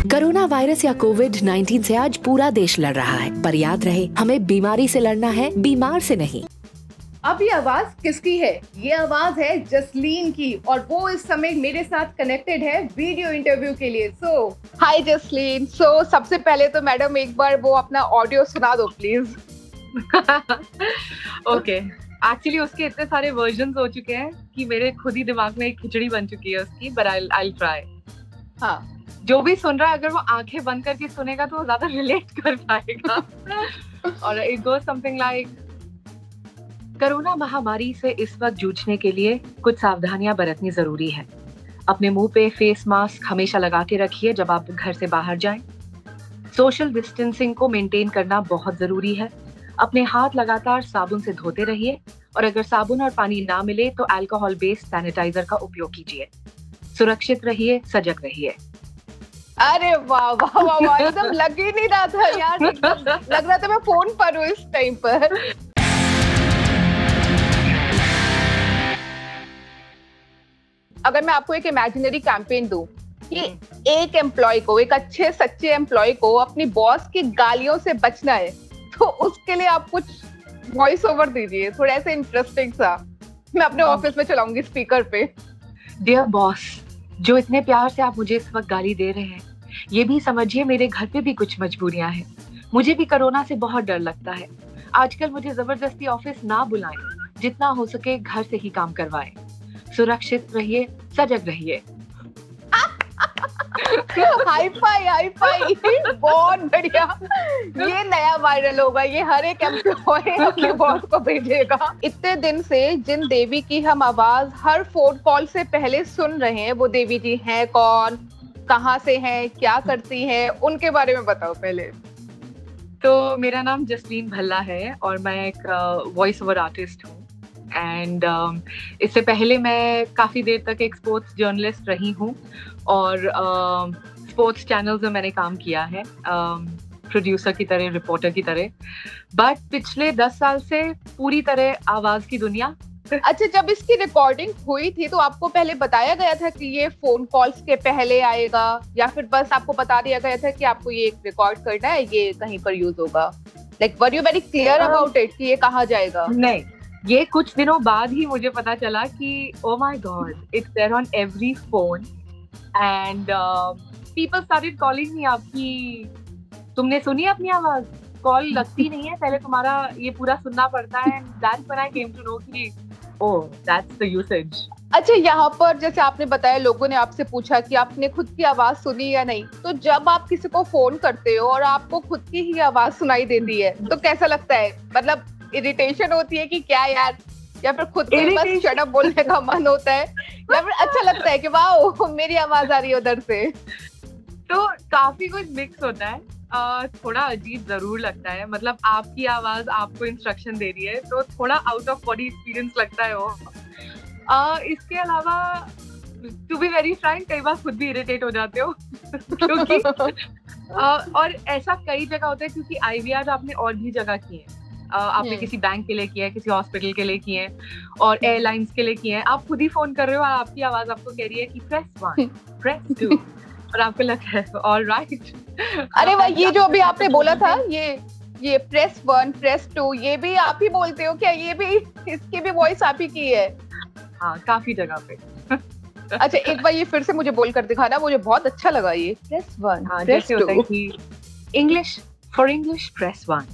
Corona virus या कोविड-19 से आज पूरा देश लड़ रहा है, पर याद रहे हमें बीमारी से लड़ना है, बीमार से नहीं। अब ये आवाज किसकी है? ये आवाज है जसलीन की और वो इस समय मेरे साथ कनेक्टेड है वीडियो इंटरव्यू के लिए। हाय जसलीन। सबसे पहले तो मैडम एक बार वो अपना ऑडियो सुना दो प्लीज। ओके, एक्चुअली उसके इतने सारे वर्जन्स हो चुके हैं कि मेरे खुद ही दिमाग में एक खिचड़ी बन चुकी है उसकी, बट आई ट्राई। हाँ, जो भी सुन रहा है अगर वो आंखें बंद करके सुनेगा तो वो ज्यादा रिलेट कर पाएगा। और it goes something like, corona महामारी से इस वक्त जूझने के लिए कुछ सावधानियां बरतनी जरूरी है। अपने मुंह पे फेस मास्क हमेशा लगा के रखिए जब आप घर से बाहर जाएं। सोशल डिस्टेंसिंग को मेंटेन करना बहुत जरूरी है। अपने हाथ लगातार साबुन से धोते रहिए और अगर साबुन और पानी ना मिले तो अल्कोहल बेस्ड सैनिटाइजर का उपयोग कीजिए। सुरक्षित रहिए, सजग रहिए। अरे वाह वाह वाह वाह, एकदम लग ही नहीं रहा था यार, लग रहा था मैं फोन पर हूँ इस टाइम पर। अगर मैं आपको एक इमेजिनरी कैंपेन दूं कि एक एम्प्लॉय को, एक अच्छे सच्चे एम्प्लॉय को अपनी बॉस की गालियों से बचना है, तो उसके लिए आप कुछ वॉइस ओवर दीजिए, थोड़ा ऐसे इंटरेस्टिंग सा। मैं अपने ऑफिस में चलाऊंगी स्पीकर पे। डियर बॉस, जो इतने प्यार से आप मुझे इस वक्त गाली दे रहे हैं, ये भी समझिए मेरे घर पे भी कुछ मजबूरियां हैं। मुझे भी कोरोना से बहुत डर लगता है। आजकल मुझे जबरदस्ती ऑफिस ना बुलाएं, जितना हो सके घर से ही काम करवाएं। सुरक्षित रहिए, सजग रहिए। हाई फाई बहुत बढ़िया। ये नया वायरल होगा, ये हर एक एम्प्लॉय अपने बॉस को भेजेगा। इतने दिन से जिन देवी की हम आवाज हर फोन कॉल से पहले सुन रहे हैं, वो देवी जी हैं कौन, कहाँ से हैं, क्या करती हैं, उनके बारे में बताओ पहले। तो मेरा नाम जसलीन भल्ला है और मैं एक वॉइस ओवर आर्टिस्ट हूँ। एंड इससे पहले मैं काफ़ी देर तक एक स्पोर्ट्स जर्नलिस्ट रही हूँ और स्पोर्ट्स चैनल्स में मैंने काम किया है, प्रोड्यूसर की तरह, रिपोर्टर की तरह। बट पिछले 10 साल से पूरी तरह आवाज़ की दुनिया। अच्छा, जब इसकी रिकॉर्डिंग हुई थी तो आपको पहले बताया गया था कि ये फोन कॉल्स के पहले आएगा, या फिर बस आपको बता दिया गया था कि आपको ये रिकॉर्ड करना है, ये कहीं पर यूज होगा? Like were you very clear about it कि ये कहाँ जाएगा? नहीं, ये कुछ दिनों बाद ही मुझे पता चला कि oh my God, it's there on every phone and people started calling me. आपकी, तुमने सुनी अपनी आवाज? कॉल लगती नहीं है, पहले तुम्हारा ये पूरा सुनना पड़ता है। And that's when I came to know कि ओह, दैट्स द यूसेज। अच्छा, यहाँ पर जैसे आपने बताया, लोगों ने आपसे पूछा कि आपने खुद की आवाज सुनी या नहीं, तो जब आप किसी को फोन करते हो और आपको खुद की ही आवाज सुनाई देती है तो कैसा लगता है? मतलब इरिटेशन होती है कि क्या यार, या फिर खुद को बस शट अप बोलने का मन होता है, या फिर अच्छा लगता है कि वाह मेरी आवाज आ रही है उधर से? तो काफी कुछ मिक्स होता है। थोड़ा अजीब जरूर लगता है, मतलब आपकी आवाज आपको इंस्ट्रक्शन दे रही है तो थोड़ा आउट ऑफ बॉडी एक्सपीरियंस लगता है वो। इसके अलावा टू बी वेरी फ्रैंक, कई बार खुद भी इरिटेट हो जाते हो क्योंकि और ऐसा कई जगह होता है, क्योंकि IVR आपने और भी जगह किए हैं। आपने किसी बैंक के लिए किया है, किसी हॉस्पिटल के लिए किए हैं और एयरलाइंस के लिए किए हैं। आप खुद ही फोन कर रहे हो और आपकी आवाज आपको कह रही है कि प्रेस 1, प्रेस 2 और आपको लगता है ऑलराइट। अरे वाह, ये जो अभी आपने बोला था, ये प्रेस 1, प्रेस 2, ये भी आप ही बोलते हो क्या? ये भी, इसकी भी वॉइस आप ही की है? हाँ, काफी जगह पे। अच्छा, एक बार ये फिर से मुझे बोल कर दिखाना, मुझे बहुत अच्छा लगा ये। Press 1, press 2। English, for English press 1,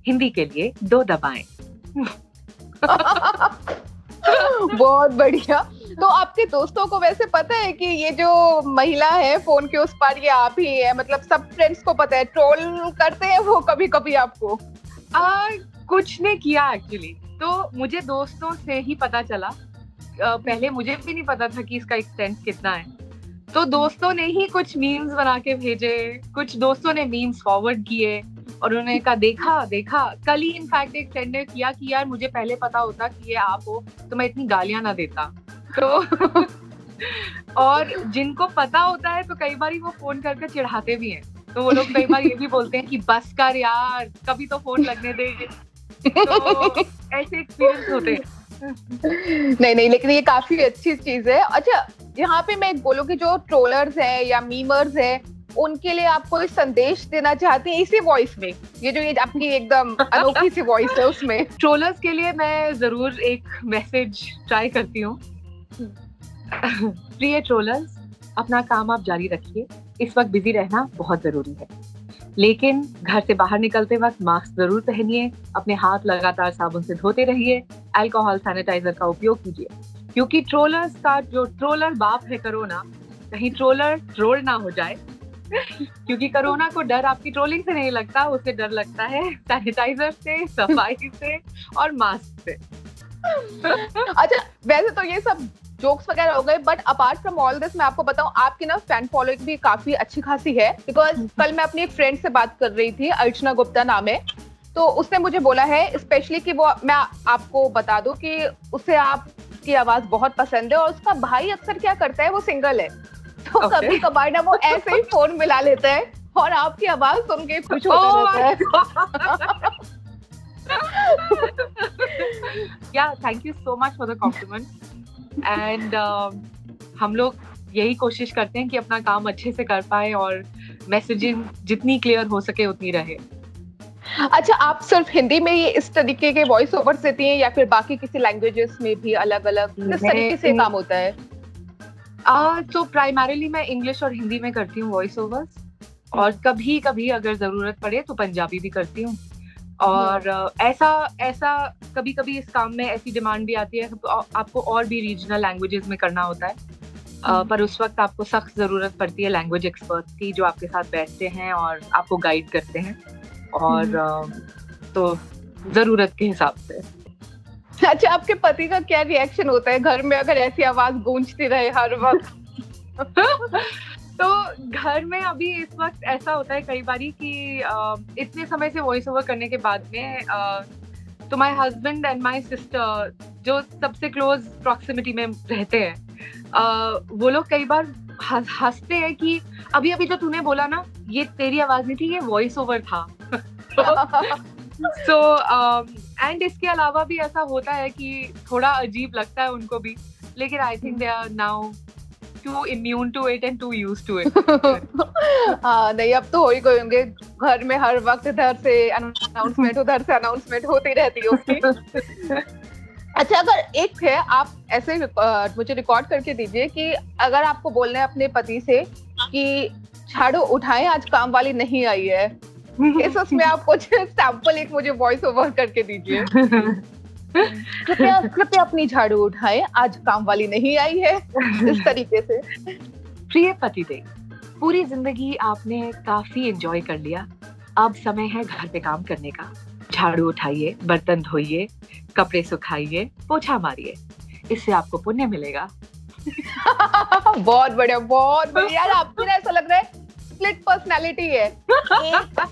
Hindi के लिए 2 दबाएं। बहुत बढ़िया। तो आपके दोस्तों को वैसे पता है कि ये जो महिला है फोन के उस पार, ये आप ही है? मतलब सब फ्रेंड्स को पता है? ट्रोल करते हैं वो कभी कभी आपको? कुछ ने किया एक्चुअली, तो मुझे दोस्तों से ही पता चला। पहले मुझे भी नहीं पता था कि इसका एक्सटेंट कितना है, तो दोस्तों ने ही कुछ मीम्स बना के भेजे, कुछ दोस्तों ने मीम्स फॉरवर्ड किए और उन्होंने कहा देखा। कल ही इनफैक्ट एक फ्रेंड ने किया कि यार मुझे पहले पता होता कि ये आप हो तो मैं इतनी गालियां ना देता। तो और जिनको पता होता है तो कई बार वो फोन करके चिढ़ाते भी हैं, तो वो लोग कई बार ये भी बोलते हैं कि बस कर यार, कभी तो फोन लगने दे। तो ऐसे एक्सपीरियंस होते हैं। नहीं, लेकिन ये काफी अच्छी चीज है। अच्छा, यहाँ पे मैं बोलूँ कि जो ट्रोलर्स हैं या मीमर्स हैं, उनके लिए आप कोई संदेश देना चाहते हैं इसी वॉइस में, ये आपकी एकदम अनोखी सी वॉइस है उसमें? ट्रोलर्स के लिए मैं जरूर एक मैसेज ट्राई करती हूँ। प्रिय ट्रोलर्स, अपना काम आप जारी रखिए। इस वक्त बिजी रहना बहुत जरूरी है, लेकिन घर से बाहर निकलते वक्त मास्क जरूर पहनिए, अपने हाथ लगातार साबुन से धोते रहिए, अल्कोहल सैनिटाइजर का उपयोग कीजिए, क्योंकि ट्रोलर्स का जो ट्रोलर बाप है कोरोना, कहीं ट्रोलर ट्रोल ना हो जाए। क्योंकि कोरोना को डर आपकी ट्रोलिंग से नहीं लगता, उसे डर लगता है सैनिटाइजर से, सफाई से और मास्क से। अच्छा, वैसे तो ये सब जोक्स वगैरह हो गए, but apart from all this मैं आपको बताऊं, आपकी ना फैन फॉलोइंग भी काफी अच्छी खासी है। बिकॉज कल मैं अपनी एक फ्रेंड से बात कर रही थी, अर्चना गुप्ता नाम है, तो उसने मुझे बोला है स्पेशली कि वो, मैं आपको बता दूं कि उसे आपकी आवाज बहुत पसंद है, और उसका भाई अक्सर क्या करता है, वो सिंगल है, तो कभी कभार ना वो ऐसे ही फोन मिला लेता है और आपकी आवाज सुन के खुश होता रहता है। Yeah, thank you so much for the compliment. And हम लोग यही कोशिश करते हैं कि अपना काम अच्छे से कर पाए और मैसेजिंग जितनी क्लियर हो सके उतनी रहे। अच्छा, आप सिर्फ हिंदी में ही इस तरीके के वॉइस ओवर देती हैं या फिर बाकी किसी लैंग्वेजेस में भी अलग अलग किस तरीके से काम होता है? तो प्राइमरीली मैं इंग्लिश और हिंदी में करती हूँ वॉइस ओवर्स, और कभी कभी अगर जरूरत पड़े तो पंजाबी भी करती हूँ। और ऐसा कभी कभी इस काम में ऐसी डिमांड भी आती है तो आपको और भी रीजनल लैंग्वेजेस में करना होता है, पर उस वक्त आपको सख्त जरूरत पड़ती है लैंग्वेज एक्सपर्ट्स की, जो आपके साथ बैठते हैं और आपको गाइड करते हैं, और तो जरूरत के हिसाब से। अच्छा, आपके पति का क्या रिएक्शन होता है घर में अगर ऐसी आवाज गूंजती रहे हर वक्त? तो घर में अभी इस वक्त ऐसा होता है कई बारी कि इतने समय से वॉइस ओवर करने के बाद में तो my husband and my sister, जो सबसे क्लोज प्रॉक्सिमिटी में रहते हैं, वो लोग कई बार हंसते हैं कि अभी अभी जो तूने बोला ना, ये तेरी आवाज नहीं थी, ये वॉइस ओवर था। सो एंड इसके अलावा भी ऐसा होता है कि थोड़ा अजीब लगता है उनको भी, लेकिन I think they are now too immune to it and too used to it. हाँ, नहीं, अब तो हो ही गए होंगे घर में, हर वक्त इधर से अनाउंसमेंट उधर से अनाउंसमेंट होती रहती होगी। अच्छा, अगर एक है, आप ऐसे मुझे रिकॉर्ड करके दीजिए कि अगर आपको बोलना है अपने पति से कि झाड़ू उठाएं, आज काम वाली नहीं आई है, उसमें आप कुछ सैंपल एक मुझे वॉइस ओवर करके दीजिए। कृपया अपनी झाड़ू उठाएं, आज काम वाली नहीं आई है, इस तरीके से। प्रिय पतिदेव, पूरी जिंदगी आपने काफी एंजॉय कर लिया, अब समय है घर पे काम करने का। झाड़ू उठाइए, बर्तन धोइए, कपड़े सुखाइए, पोछा मारिए, इससे आपको पुण्य मिलेगा। बहुत बढ़िया, बहुत बढ़िया। यार, आपकी ना ऐसा लग रहा है स्प्लिट पर्सनालिटी है,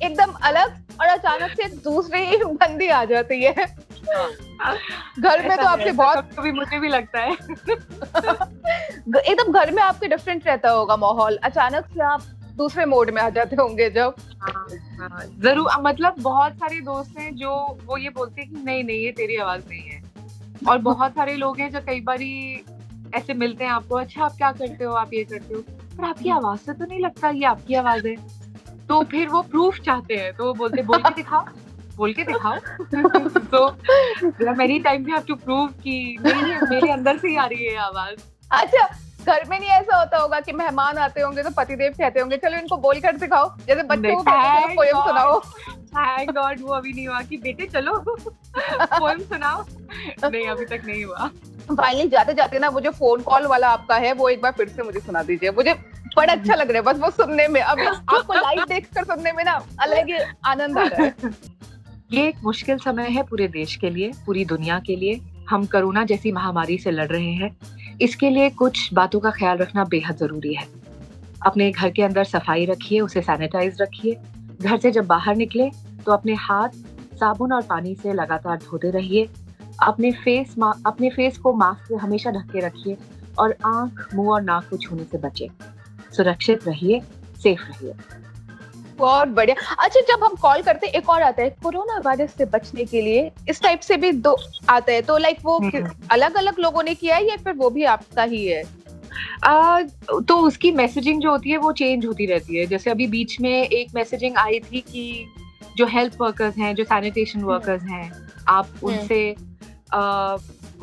एकदम अलग और अचानक से दूसरी ही बंदी आ जाती है। घर में तो आपसे बहुत, कभी मुझे भी लगता है एकदम घर में आपके डिफरेंट रहता होगा माहौल, अचानक से आप दूसरे मोड में आ जाते होंगे जब। जरूर, मतलब बहुत सारे दोस्त हैं जो वो ये बोलते हैं कि नहीं नहीं, ये तेरी आवाज नहीं है, और बहुत सारे लोग हैं जो कई बारी ऐसे मिलते हैं आपको, अच्छा आप क्या करते हो, आप ये करते हो, पर आपकी आवाज से तो नहीं लगता ये आपकी आवाज है। तो फिर वो प्रूफ चाहते हैं, तो वो बोलते बोल के दिखाओ, बोल के दिखाओ। तो many times you have to prove कि नहीं, मेरे अंदर से ही आ रही है आवाज। अच्छा, घर में नहीं ऐसा होता होगा कि मेहमान आते होंगे तो पतिदेव कहते होंगे चलो इनको बोल कर दिखाओ, जैसे बच्चों को कहते हैं पोएम सुनाओ? थैंक गॉड वो अभी नहीं हुआ कि बेटे चलो पोएम सुनाओ। नहीं, अभी तक नहीं हुआ। फाइनली जाते जाते ना, वो जो फोन कॉल वाला आपका है वो एक बार फिर से मुझे सुना दीजिए, मुझे बड़ा अच्छा लग रहा है बस वो सुनने में। अभी आपको लाइव देखकर सुनने में ना अलग ही आनंद आ रहा है। ये एक मुश्किल समय है पूरे देश के लिए, पूरी दुनिया के लिए। हम कोरोना जैसी महामारी से लड़ रहे हैं, इसके लिए कुछ बातों का ख्याल रखना बेहद जरूरी है। अपने घर के अंदर सफाई रखिए, उसे सैनिटाइज रखिए। घर से जब बाहर निकले तो अपने हाथ साबुन और पानी से लगातार धोते रहिए। अपने फेस को मास्क से हमेशा ढक के रखिए और आंख, मुंह और नाक को छूने से बचें। सुरक्षित रहिए, सेफ रहिए। बहुत बढ़िया। अच्छा, जब हम कॉल करते हैं, एक और आता है कोरोना वायरस से बचने के लिए, इस टाइप से भी दो आता है, तो लाइक वो अलग अलग लोगों ने किया है या फिर वो भी आपका ही है? तो उसकी मैसेजिंग जो होती है वो चेंज होती रहती है। जैसे अभी बीच में एक मैसेजिंग आई थी कि जो हेल्थ वर्कर्स हैं, जो सैनिटेशन वर्कर्स हैं, आप उनसे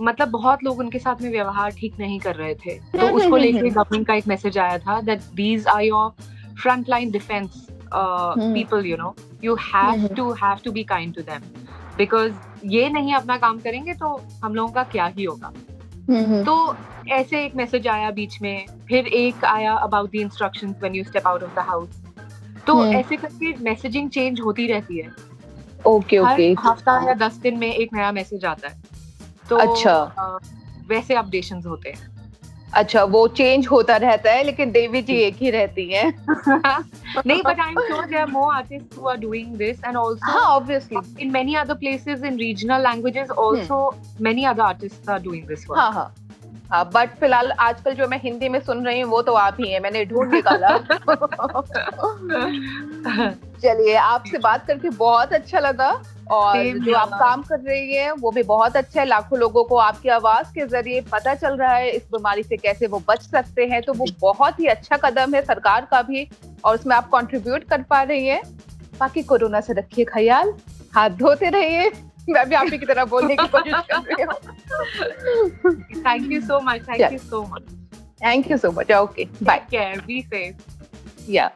मतलब बहुत लोग उनके साथ में व्यवहार ठीक नहीं कर रहे थे, तो उसको लेके गवर्नमेंट का एक मैसेज आया था that these are your front line defence people, you know, you have to be kind to them, because ये नहीं अपना काम करेंगे तो हम लोगों का क्या ही होगा। तो ऐसे एक मैसेज आया बीच में, फिर एक आया about the instructions when you step out of the house. तो ऐसे करके मैसेजिंग चेंज होती रहती है। ओके ओके, हर हफ्ता या 10 दिन में एक नया मैसेज आता है। तो अच्छा वैसे अपडेशंस होते हैं। अच्छा, वो चेंज होता रहता है, लेकिन देवी जी एक ही रहती हैं। नहीं, but I'm sure there are more artists who are doing this, and also obviously in many other places in regional languages also many other artists are doing this work. हाँ, बट फिलहाल आजकल जो मैं हिंदी में सुन रही हूँ वो तो आप ही हैं, मैंने ढूंढ निकाला। चलिए, आपसे बात करके बहुत अच्छा लगा, और जो आप काम कर रही हैं वो भी बहुत अच्छा है। लाखों लोगों को आपकी आवाज के जरिए पता चल रहा है इस बीमारी से कैसे वो बच सकते हैं, तो वो बहुत ही अच्छा कदम है सरकार का भी, और उसमें आप कंट्रीब्यूट कर पा रही हैं। बाकी कोरोना से रखिए ख्याल, हाथ धोते रहिए, मैं भी आप ही की तरह बोलने की कोशिश कर रही हूँ। Thank you so much. Thank you so much. Thank you so much. Okay, bye. Take care. Be safe. Yeah.